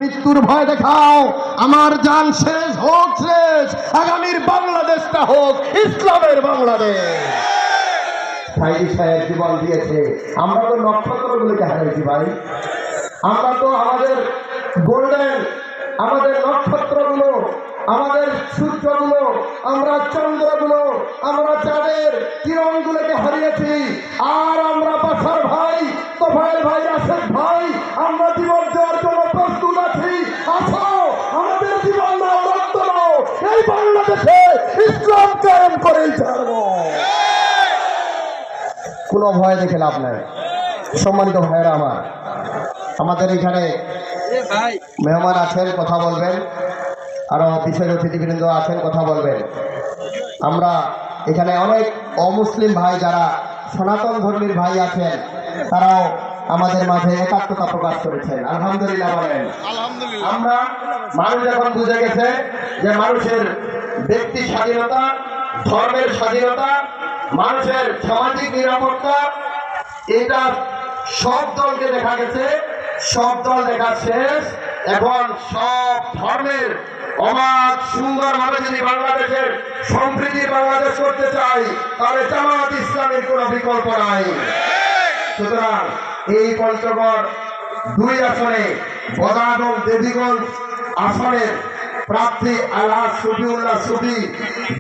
মৃত্যুর ভয় দেখাও, আমার জান শেষ হোক শেষ, আগামীর বাংলাদেশটা হোক ইসলামের বাংলাদেশ। সাইদি সাহেব জীবন দিয়েছে, আমরা তো নক্ষত্রগুলোকে হারিয়েছি ভাই। আমরা তো আমাদের গোল্ডেন, আমাদের নক্ষত্রগুলো, আমাদের সূর্যগুলো, আমরা চন্দ্রগুলো, আমরা চাঁদের কিরণগুলোকে হারিয়েছি। আর আমরা পাশার ভাই, তোফায়েল ভাই, রাশেদ ভাই, আমরা জীবন দেওয়ার জন্য প্রস্তুত আছি। আসো, আমাদের জীবন দাও, রক্ত দাও, এই বাংলাদেশে ইসলাম কায়েম করেই ছাড়বো। কোনো ভয় দেখে লাভ নাই। সম্মানিত ভাইয়েরা আমার, আমাদের এখানে মেহমান আছেন, কথা বলবেন, আরো বিশেষ অতিথিবৃন্দ আছেন, কথা বলবেন। আমরা এখানে অনেক অমুসলিম ভাই, যারা সনাতন ধর্মীর ভাই আছেন, তারাও আমাদের মাঝে একাত্মতা প্রকাশ করেছেন। আলহামদুলিল্লাহ বলেন। আমরা মানুষ এখন বুঝে গেছে যে মানুষের ব্যক্তি স্বাধীনতা, ধর্মের স্বাধীনতা, মানুষের সামাজিক নিরাপত্তা, এটা সব দলকে দেখা গেছে, সব দল দেখা শেষ। এখন সব ধর্মের অবাধ সুন্দরভাবে যদি বাংলাদেশের সম্প্রীতি বাংলাদেশ করতে চাই, তাহলে জামাত ইসলামের কোনো বিকল্প নাই। সুতরাং এই পঞ্চগড় 2 আসনে বদান দেবীগঞ্জ আসনের প্রার্থী আলহাজ শফিউল্লাহ সুফি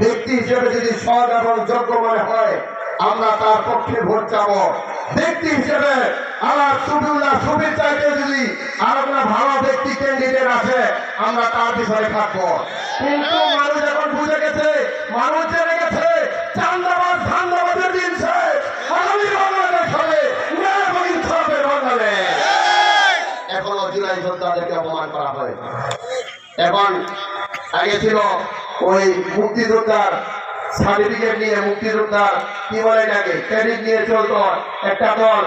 ব্যক্তি হিসেবে যদি সৎ এবং যোগ্য মনে হয়, আমরা তার পক্ষে ভোট চাব। ব্যক্তি হিসেবে আলহাজ শফিউল্লাহ সুফির চাইতে যদি আরো কোনো ভালো ব্যক্তি ক্যান্ডিডেট আছে, আমরা তার বিষয়ে থাকবো। কিন্তু মানুষ এখন বুঝে গেছে, মানুষ জেনে গেছে, চান্দাবাজ ধান্দাবাজের দিন শেষ, আগামী বাংলাদেশ হবে ন্যায় এবং ইনসাফের বাংলাদেশ। এখনো জুলাই যোদ্ধাদেরকে অপমান করা হয়। এখন আগে ছিল ওই মুক্তিযোদ্ধার সার্টিফিকেট নিয়ে, মুক্তিযোদ্ধার কি বলে নাকি ক্রেডিট নিয়ে চলতো একটা দল।